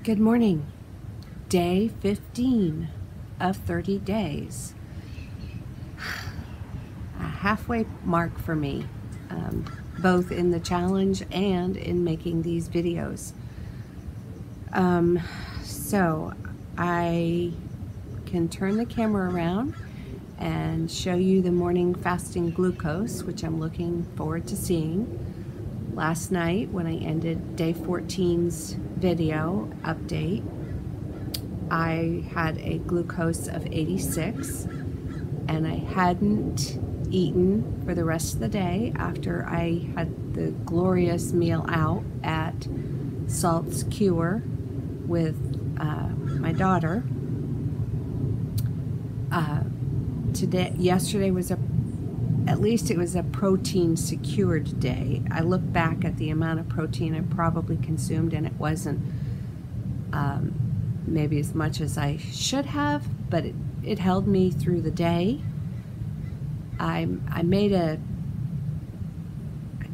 Good morning. Day 15 of 30 days. A halfway mark for me, both in the challenge and in making these videos. So I can turn the camera around and show you the morning fasting glucose, which I'm looking forward to seeing. Last night, when I ended day 14's video update, I had a glucose of 86, and I hadn't eaten for the rest of the day after I had the glorious meal out at Salt's Cure with my daughter. Yesterday was at least it was a protein secured day. I look back at the amount of protein I probably consumed, and it wasn't maybe as much as I should have, but it held me through the day. I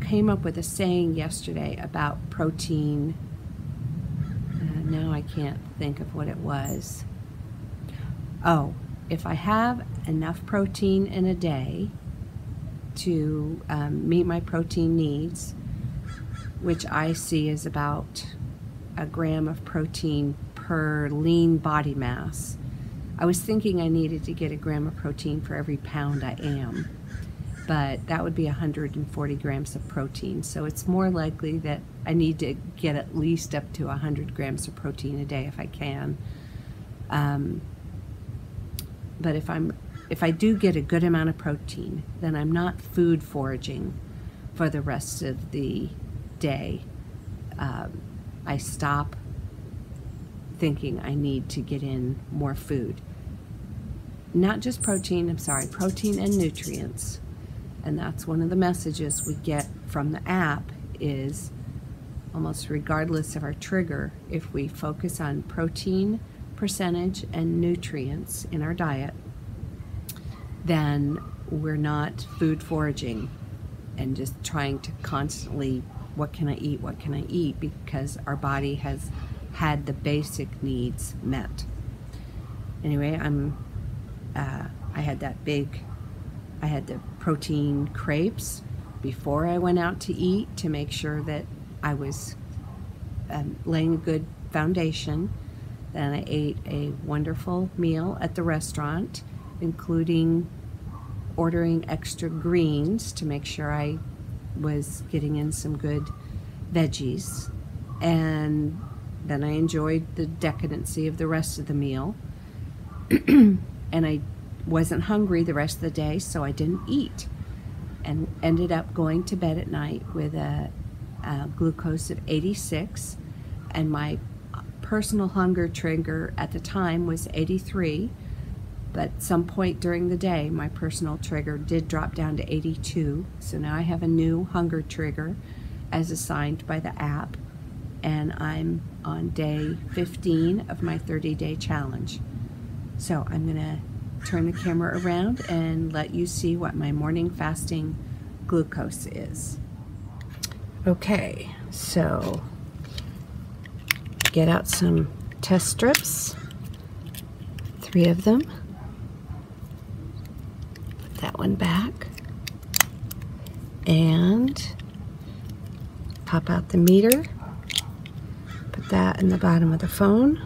came up with a saying yesterday about protein. Now I can't think of what it was. Oh, if I have enough protein in a day to meet my protein needs, which I see as about a gram of protein per lean body mass. I was thinking I needed to get a gram of protein for every pound I am, but that would be 140 grams of protein. So it's more likely that I need to get at least up to 100 grams of protein a day if I can. But if I do get a good amount of protein, then I'm not food foraging for the rest of the day. I stop thinking I need to get in more food. Not just protein, protein and nutrients. And that's one of the messages we get from the app is almost regardless of our trigger, if we focus on protein percentage and nutrients in our diet, then we're not food foraging and just trying to constantly, what can I eat, because our body has had the basic needs met. Anyway, I had the protein crepes before I went out to eat to make sure that I was laying a good foundation. Then I ate a wonderful meal at the restaurant, including ordering extra greens to make sure I was getting in some good veggies. And then I enjoyed the decadency of the rest of the meal. And I wasn't hungry the rest of the day, so I didn't eat. And ended up going to bed at night with a glucose of 86, and my personal hunger trigger at the time was 83, but at some point during the day my personal trigger did drop down to 82, so now I have a new hunger trigger as assigned by the app, and I'm on day 15 of my 30-day challenge. So I'm gonna turn the camera around and let you see what my morning fasting glucose is. Okay, so get out some test strips, 3 of them. Put that one back and pop out the meter. Put that in the bottom of the phone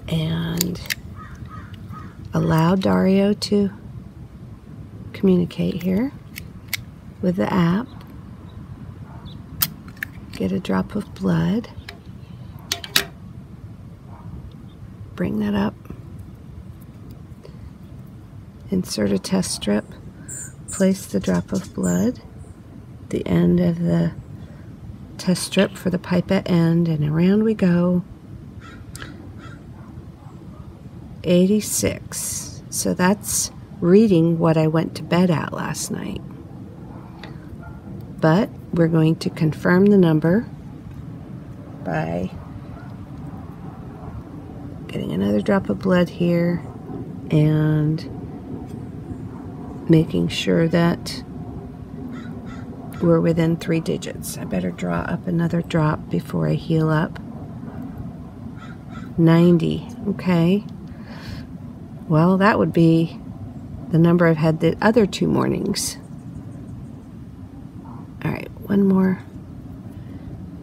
and allow Dario to communicate here with the app. Get a drop of blood, bring that up, insert a test strip, place the drop of blood, the end of the test strip for the pipette end, and around we go. 86. So that's reading what I went to bed at last night. But we're going to confirm the number by getting another drop of blood here and making sure that we're within 3 digits. I better draw up another drop before I heal up. 90. Okay. Well, that would be the number I've had the other 2 mornings. All right, one more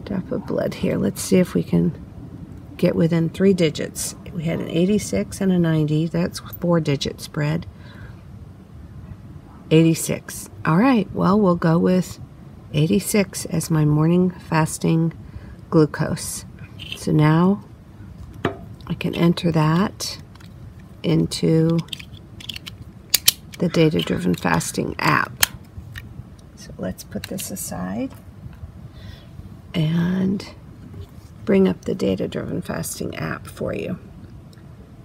drop of blood here. Let's see if we can get within 3 digits. We had an 86 and a 90. That's 4-digit spread. 86. All right, well, we'll go with 86 as my morning fasting glucose. So now I can enter that into the data-driven fasting app. So let's put this aside and bring up the data-driven fasting app for you.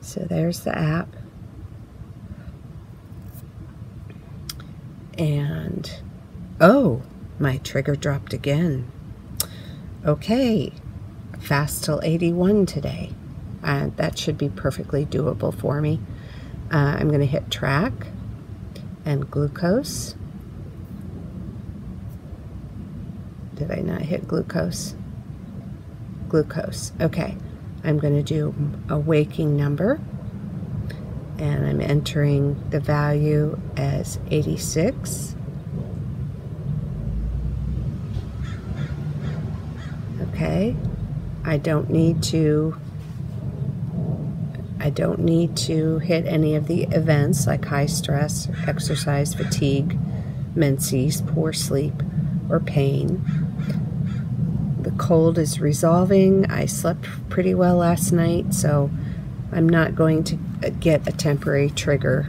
So there's the app. And, oh, my trigger dropped again. Okay, fast till 81 today. That should be perfectly doable for me. I'm going to hit track and glucose. Did I not hit glucose? Glucose. Okay, I'm going to do a waking number. And I'm entering the value as 86. Okay, I don't need to hit any of the events like high stress, exercise, fatigue, menses, poor sleep, or pain. The cold is resolving. I slept pretty well last night, so I'm not going to get a temporary trigger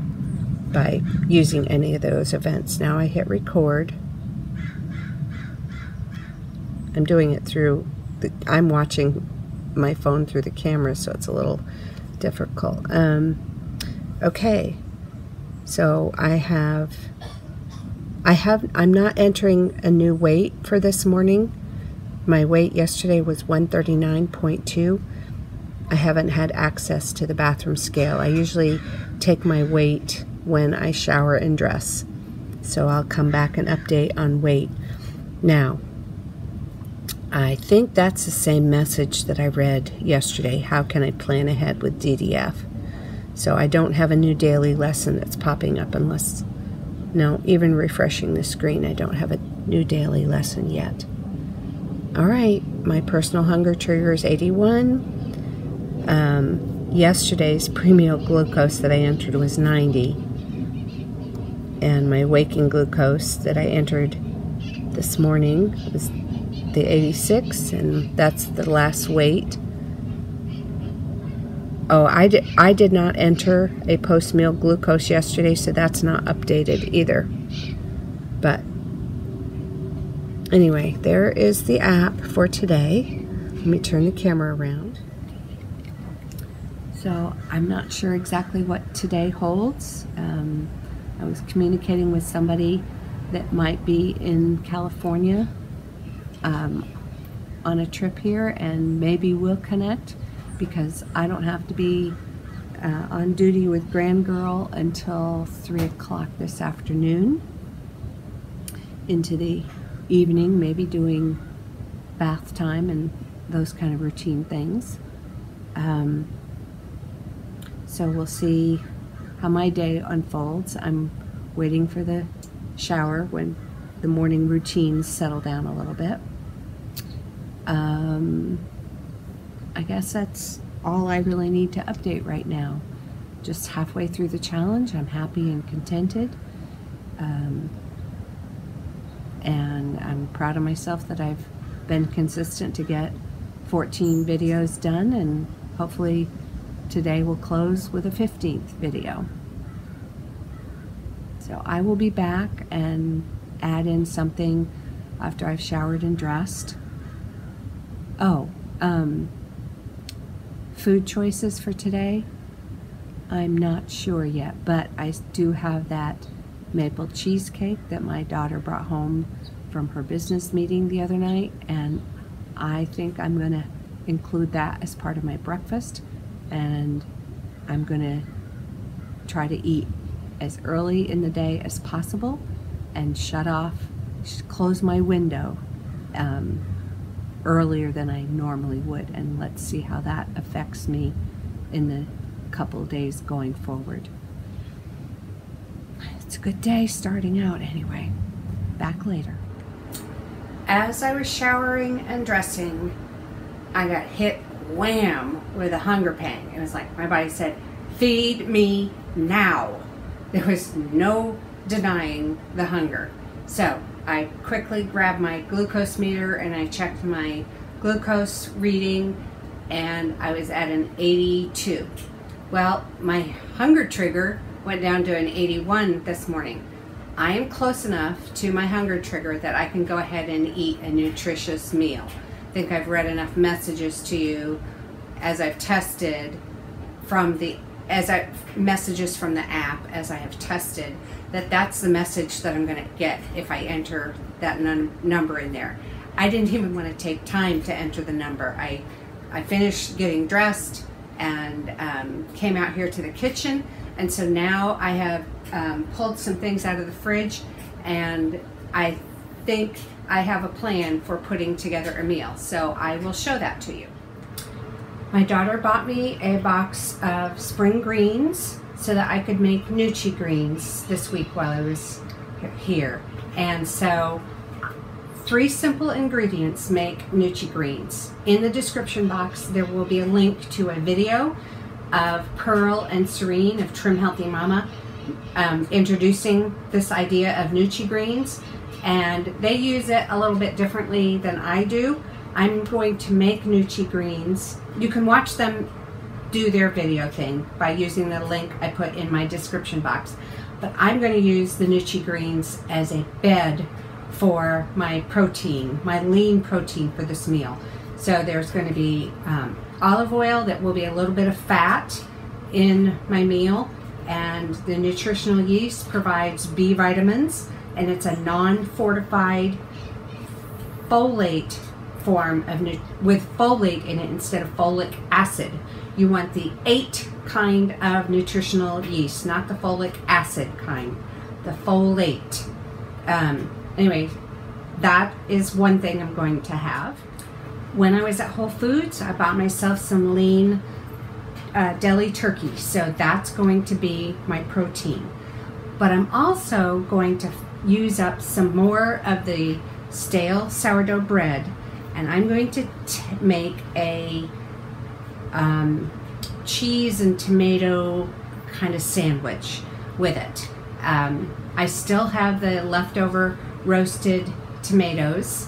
by using any of those events. Now I hit record. I'm doing it through, I'm watching my phone through the camera, so it's a little difficult. Okay, so I'm not entering a new weight for this morning. My weight yesterday was 139.2. I haven't had access to the bathroom scale. I usually take my weight when I shower and dress. So I'll come back and update on weight. Now, I think that's the same message that I read yesterday. How can I plan ahead with DDF? So I don't have a new daily lesson that's popping up unless, no, even refreshing the screen, I don't have a new daily lesson yet. All right, my personal hunger trigger is 81. Yesterday's pre-meal glucose that I entered was 90, and my waking glucose that I entered this morning was the 86, and that's the last weight. Oh, I did not enter a post-meal glucose yesterday, so that's not updated either. But anyway, there is the app for today. Let me turn the camera around. So I'm not sure exactly what today holds. I was communicating with somebody that might be in California on a trip here, and maybe we'll connect because I don't have to be on duty with Grand Girl until 3 o'clock this afternoon into the evening, maybe doing bath time and those kind of routine things. So we'll see how my day unfolds. I'm waiting for the shower when the morning routines settle down a little bit. I guess that's all I really need to update right now. Just halfway through the challenge. I'm happy and contented. And I'm proud of myself that I've been consistent to get 14 videos done, and hopefully today will close with a 15th video. So I will be back and add in something after I've showered and dressed. Oh, food choices for today. I'm not sure yet, but I do have that maple cheesecake that my daughter brought home from her business meeting the other night, and I think I'm going to include that as part of my breakfast, and I'm going to try to eat as early in the day as possible and shut off close my window earlier than I normally would, and let's see how that affects me in the couple days going forward. It's a good day starting out anyway. Back later. As I was showering and dressing, I got hit wham with a hunger pang. It was like my body said, feed me now. There was no denying the hunger. So I quickly grabbed my glucose meter and I checked my glucose reading, and I was at an 82. Well, my hunger trigger went down to an 81 this morning. I am close enough to my hunger trigger that I can go ahead and eat a nutritious meal. I think I've read enough messages to you as I've tested messages from the app as I have tested, that's the message that I'm going to get if I enter that number in there. I didn't even want to take time to enter the number. I finished getting dressed and came out here to the kitchen, and so now I have pulled some things out of the fridge, and I think I have a plan for putting together a meal, so I will show that to you. My daughter bought me a box of spring greens so that I could make gnocchi greens this week while I was here. And so 3 simple ingredients make gnocchi greens. In the description box there will be a link to a video of Pearl and Serene of Trim Healthy Mama introducing this idea of gnocchi greens, and they use it a little bit differently than I do. I'm going to make gnocchi greens. You can watch them do their video thing by using the link I put in my description box. But I'm going to use the gnocchi greens as a bed for my protein, my lean protein for this meal. So there's going to be olive oil that will be a little bit of fat in my meal, and the nutritional yeast provides B vitamins, and it's a non-fortified folate form of with folate in it instead of folic acid. You want the 8 kind of nutritional yeast, not the folic acid kind, the folate. Anyway, that is one thing I'm going to have. When I was at Whole Foods, I bought myself some lean deli turkey, so that's going to be my protein. But I'm also going to use up some more of the stale sourdough bread, and I'm going to make a cheese and tomato kind of sandwich with it. I still have the leftover roasted tomatoes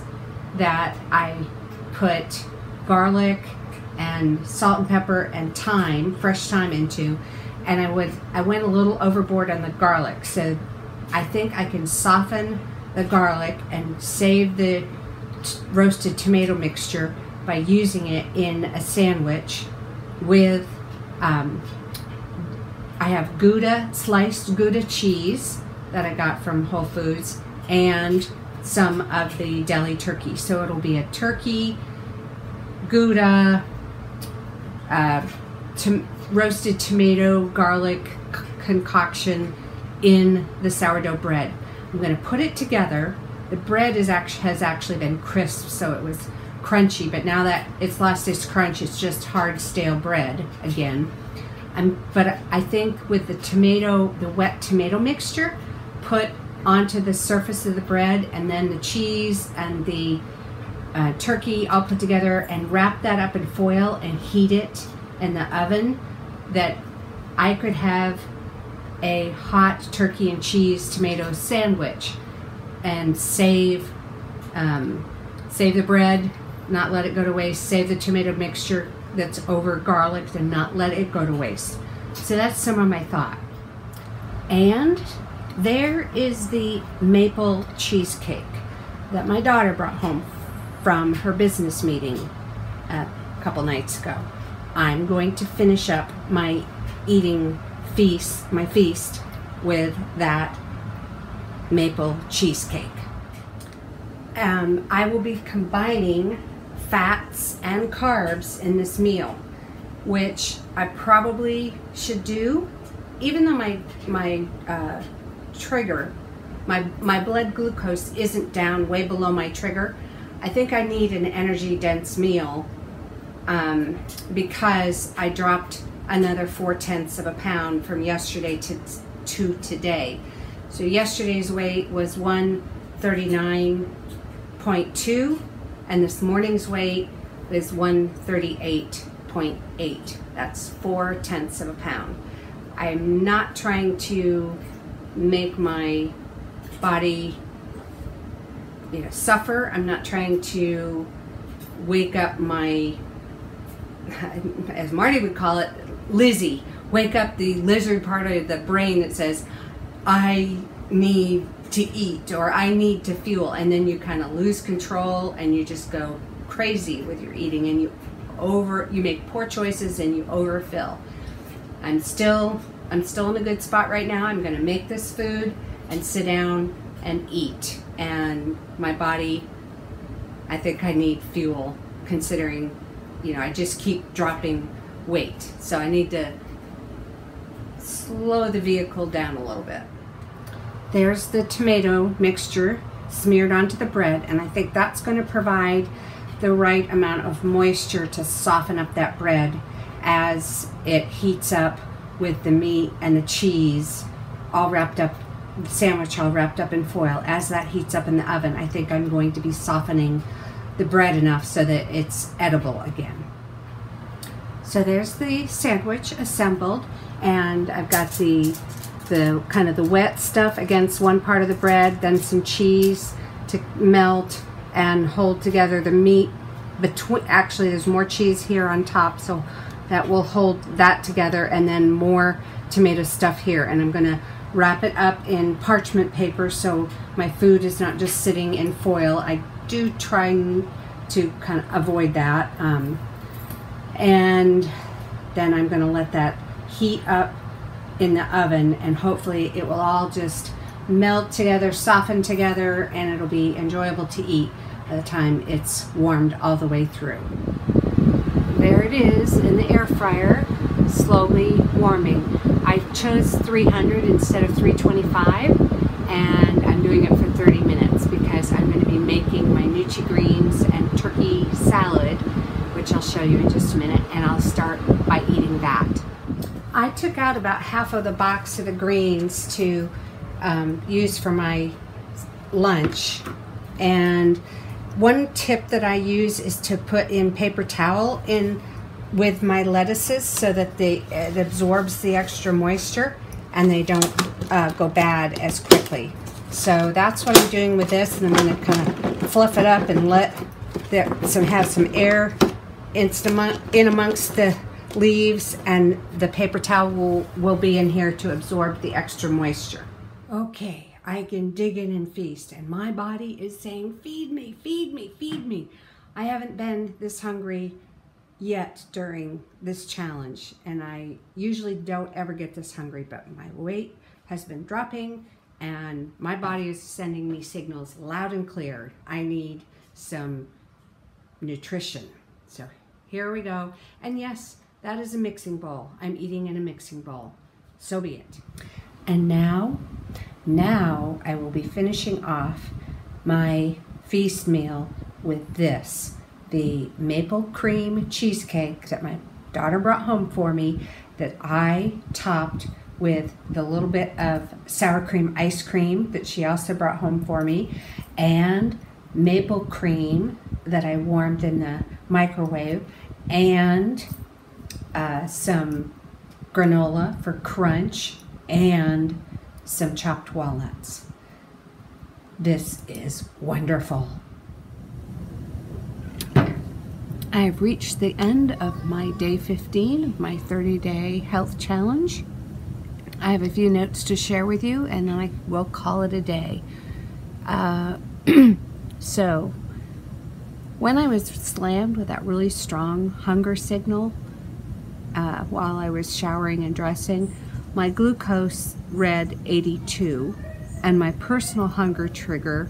that I put garlic and salt and pepper and thyme, fresh thyme into, and I went a little overboard on the garlic, so I think I can soften the garlic and save the roasted tomato mixture by using it in a sandwich with I have Gouda, sliced Gouda cheese that I got from Whole Foods, and some of the deli turkey. So it'll be a turkey, Gouda, roasted tomato, garlic concoction in the sourdough bread. I'm going to put it together. The bread has actually been crisp, so it was crunchy, but now that it's lost its crunch, it's just hard stale bread again. But I think with the wet tomato mixture, put onto the surface of the bread, and then the cheese and the turkey all put together, and wrap that up in foil and heat it in the oven, that I could have a hot turkey and cheese tomato sandwich and save the bread, not let it go to waste, save the tomato mixture that's over garlic and not let it go to waste. So that's some of my thought. And there is the maple cheesecake that my daughter brought home from her business meeting a couple nights ago. I'm going to finish up my feast with that maple cheesecake. I will be combining fats and carbs in this meal, which I probably should do, even though my trigger my blood glucose isn't down way below my trigger. I think I need an energy dense meal because I dropped another 4/10 of a pound from yesterday to today. So yesterday's weight was 139.2 and this morning's weight is 138.8. That's 4/10 of a pound. I'm not trying to make my body, suffer. I'm not trying to wake up my, as Marty would call it, Lizzie. Wake up the lizard part of the brain that says, I need to eat or I need to fuel. And then you kind of lose control and you just go crazy with your eating and you make poor choices and you overfill. I'm still in a good spot right now. I'm going to make this food and sit down and eat. And my body, I think I need fuel considering, I just keep dropping weight. So I need to slow the vehicle down a little bit. There's the tomato mixture smeared onto the bread, and I think that's going to provide the right amount of moisture to soften up that bread as it heats up with the meat and the cheese all wrapped up, the sandwich all wrapped up in foil. As that heats up in the oven, I think I'm going to be softening the bread enough so that it's edible again. So there's the sandwich assembled, and I've got the kind of the wet stuff against one part of the bread, then some cheese to melt and hold together the meat between. Actually, there's more cheese here on top, so that will hold that together, and then more tomato stuff here. And I'm going to wrap it up in parchment paper so my food is not just sitting in foil. I do try to kind of avoid that. And then I'm going to let that heat up in the oven, and hopefully it will all just melt together, soften together, and it'll be enjoyable to eat by the time it's warmed all the way through. There it is in the air fryer, slowly warming. I chose 300 instead of 325, and I'm doing it for 30 minutes because I'm going to be making my Nucci greens and turkey salad, which I'll show you in just a minute, and I'll start by eating that. I took out about half of the box of the greens to use for my lunch, and one tip that I use is to put in paper towel in with my lettuces so that it absorbs the extra moisture and they don't go bad as quickly. So that's what I'm doing with this, and I'm going to kind of fluff it up and let have some air in amongst the leaves, and the paper towel will be in here to absorb the extra moisture. Okay, I can dig in and feast, and my body is saying, feed me, feed me, feed me. I haven't been this hungry yet during this challenge, and I usually don't ever get this hungry, but my weight has been dropping and my body is sending me signals loud and clear. I need some nutrition. So here we go. And yes, that is a mixing bowl. I'm eating in a mixing bowl. So be it. And now I will be finishing off my feast meal with this, the maple cream cheesecake that my daughter brought home for me, that I topped with the little bit of sour cream ice cream that she also brought home for me, and maple cream that I warmed in the microwave, and some granola for crunch, and some chopped walnuts. This is wonderful. I have reached the end of my day 15 of my 30-day health challenge. I have a few notes to share with you, and then I will call it a day. So, when I was slammed with that really strong hunger signal while I was showering and dressing, my glucose read 82, and my personal hunger trigger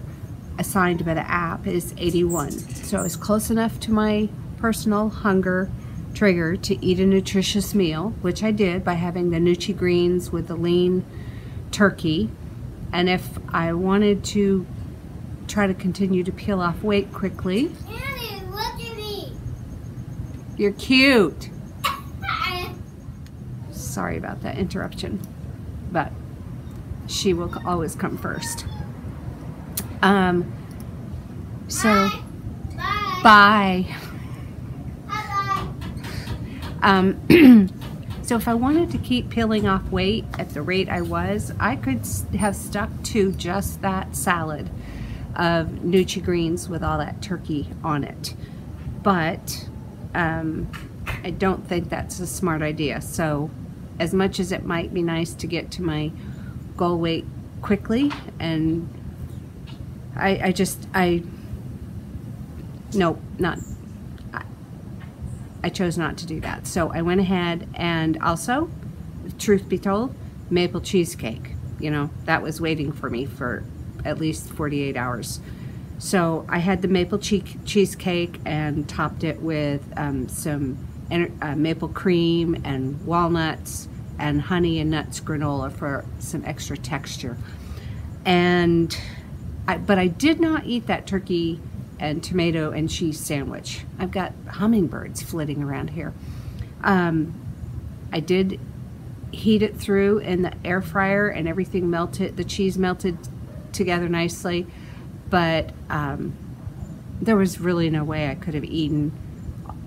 assigned by the app is 81. So it was close enough to my personal hunger trigger to eat a nutritious meal, which I did by having the Nucci greens with the lean turkey And if I wanted to try to continue to peel off weight quickly. Annie, look at me. You're cute. Sorry about that interruption, but she will always come first. So, bye. So if I wanted to keep peeling off weight at the rate I was, I could have stuck to just that salad of Nutri-Greens with all that turkey on it. But I don't think that's a smart idea. So as much as it might be nice to get to my goal weight quickly, and I chose not to do that. So I went ahead and also, truth be told, maple cheesecake. You know, that was waiting for me for at least 48 hours. So I had the maple cheesecake and topped it with some maple cream and walnuts and honey and nuts granola for some extra texture. But I did not eat that turkey and tomato and cheese sandwich. I've got hummingbirds flitting around here. I did heat it through in the air fryer and everything melted, the cheese melted together nicely, but there was really no way I could have eaten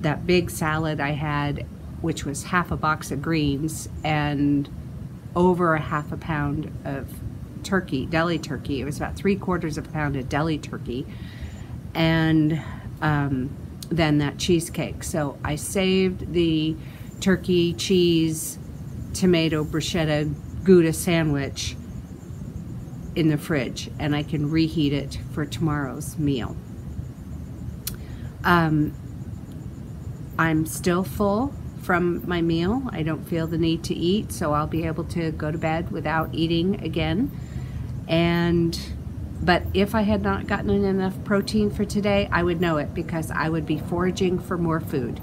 that big salad I had, which was half a box of greens and over a half a pound of turkey, deli turkey. It was about 3/4 of a pound of deli turkey, and then that cheesecake. So I saved the turkey, cheese, tomato, bruschetta, Gouda sandwich in the fridge, and I can reheat it for tomorrow's meal. I'm still full from my meal. I don't feel the need to eat, so I'll be able to go to bed without eating again. But if I had not gotten enough protein for today, I would know it, because I would be foraging for more food.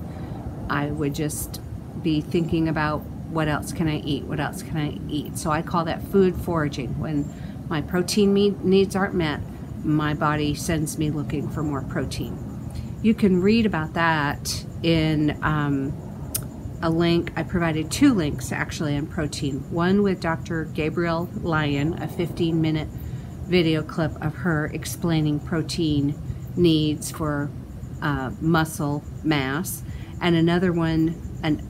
I would just be thinking about, what else can I eat? What else can I eat? So I call that food foraging. When my protein needs aren't met, my body sends me looking for more protein. You can read about that in a link. I provided 2 links actually on protein. One with Dr. Gabrielle Lyon, a 15-minute video clip of her explaining protein needs for muscle mass, and another one,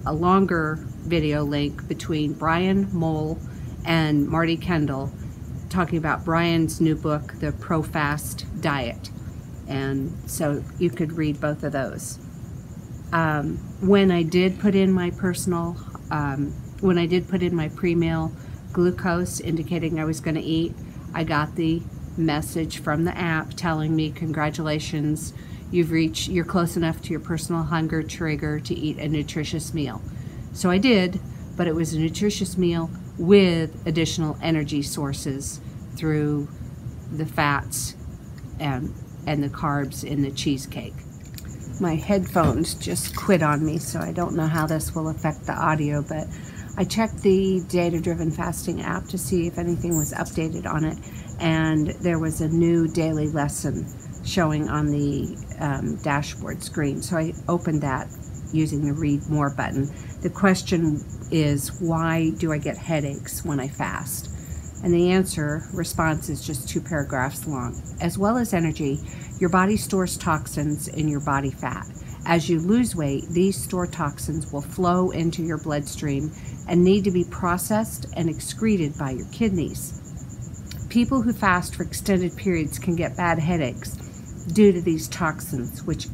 a longer video link between Brian Mole and Marty Kendall, talking about Brian's new book, The Pro-Fast Diet. And so you could read both of those. When I did put in my pre-meal glucose indicating I was going to eat, I got the message from the app telling me, congratulations, you're close enough to your personal hunger trigger to eat a nutritious meal. So I did, but it was a nutritious meal with additional energy sources through the fats and the carbs in the cheesecake. My headphones just quit on me, so I don't know how this will affect the audio, but I checked the data-driven fasting app to see if anything was updated on it, and there was a new daily lesson showing on the dashboard screen. So I opened that using the read more button. The question is, why do I get headaches when I fast? And the response is just 2 paragraphs long. As well as energy, your body stores toxins in your body fat. As you lose weight, these stored toxins will flow into your bloodstream and need to be processed and excreted by your kidneys. People who fast for extended periods can get bad headaches due to these toxins, which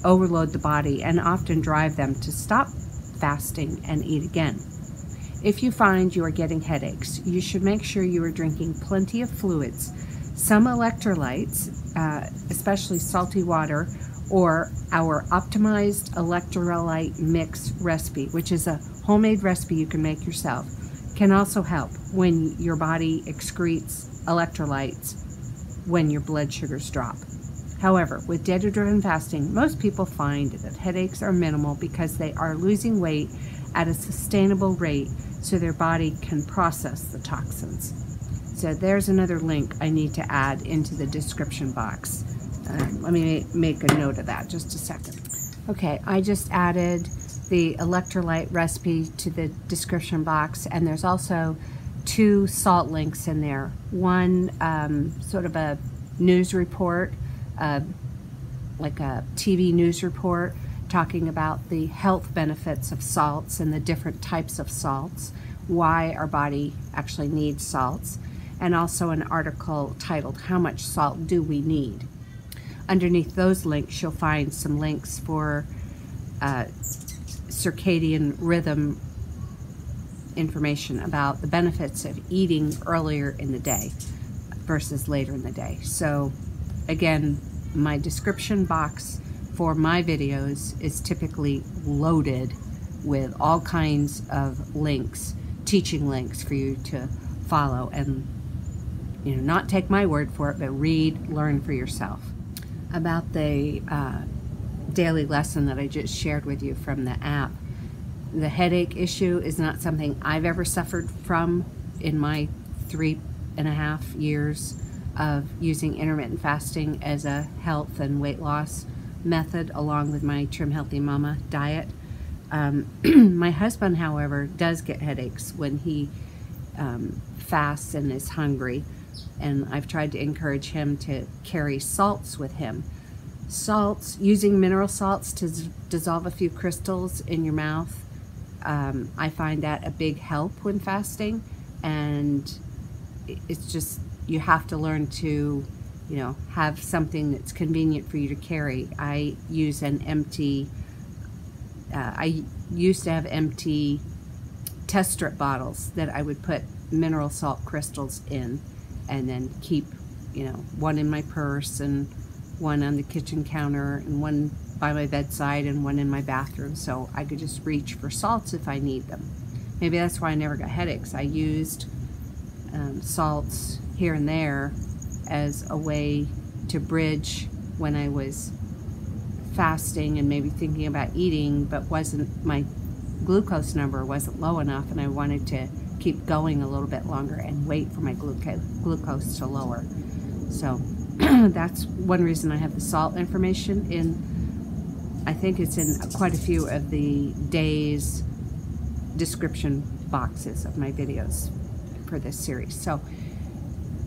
overload the body and often drive them to stop fasting and eat again. If you find you are getting headaches, you should make sure you are drinking plenty of fluids, some electrolytes, especially salty water, or our optimized electrolyte mix recipe, which is a homemade recipe you can make yourself, can also help when your body excretes electrolytes when your blood sugars drop. However, with data-driven fasting, most people find that headaches are minimal because they are losing weight at a sustainable rate so their body can process the toxins. So there's another link I need to add into the description box. Let me make a note of that, just a second. Okay, I just added the electrolyte recipe to the description box, and there's also 2 salt links in there. One sort of a news report, like a TV news report, talking about the health benefits of salts and the different types of salts, why our body actually needs salts, and also an article titled "How Much Salt Do We Need?" Underneath those links, you'll find some links for circadian rhythm information about the benefits of eating earlier in the day versus later in the day. So again, my description box for my videos is typically loaded with all kinds of links, teaching links for you to follow and, you know, not take my word for it, but read, learn for yourself. About the daily lesson that I just shared with you from the app, the headache issue is not something I've ever suffered from in my 3.5 years of using intermittent fasting as a health and weight loss method along with my Trim Healthy Mama diet. My husband, however, does get headaches when he fasts and is hungry, and I've tried to encourage him to carry salts with him. Salts, using mineral salts to dissolve a few crystals in your mouth, I find that a big help when fasting, and it's just, you have to learn to, you know, have something that's convenient for you to carry. I use an empty, I used to have empty test strip bottles that I would put mineral salt crystals in, and then keep, you know, one in my purse and one on the kitchen counter and one by my bedside and one in my bathroom, so I could just reach for salts if I need them. Maybe that's why I never got headaches. I used salts here and there as a way to bridge when I was fasting and maybe thinking about eating, but my glucose number wasn't low enough, and I wanted to keep going a little bit longer and wait for my glucose to lower. So that's one reason I have the salt information in. I think it's in quite a few of the day's description boxes of my videos for this series. So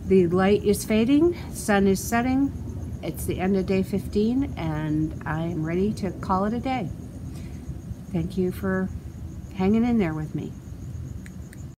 the light is fading, sun is setting, it's the end of day 15, and I'm ready to call it a day. Thank you for hanging in there with me.